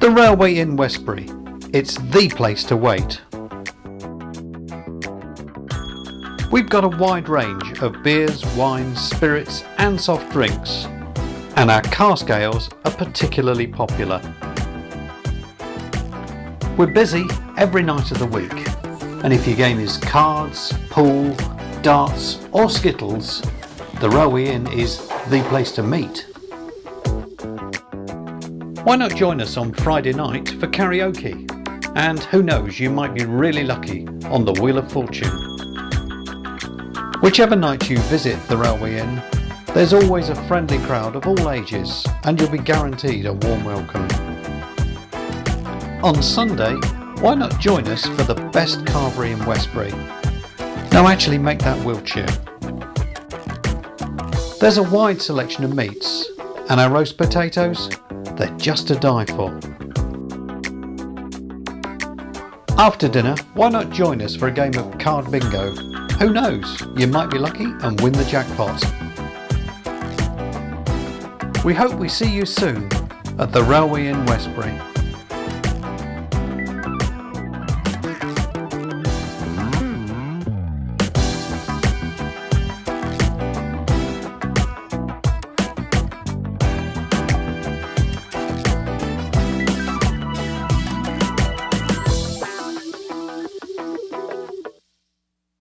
The Railway Inn Westbury. It's the place to wait. We've got a wide range of beers, wines, spirits and soft drinks, and our cask ales are particularly popular. We're busy every night of the week, and if your game is cards, pool, darts or skittles, the Railway Inn is the place to meet. Why not join us on Friday night for karaoke? And who knows, you might be really lucky on the Wheel of Fortune. Whichever night you visit the Railway Inn, there's always a friendly crowd of all ages and you'll be guaranteed a warm welcome. On Sunday, why not join us for the best carvery in Westbury? No, actually make that Wiltshire. There's a wide selection of meats and our roast potatoes, they're just to die for. After dinner, why not join us for a game of card bingo? Who knows, you might be lucky and win the jackpot. We hope we see you soon at the Railway Inn Westbury.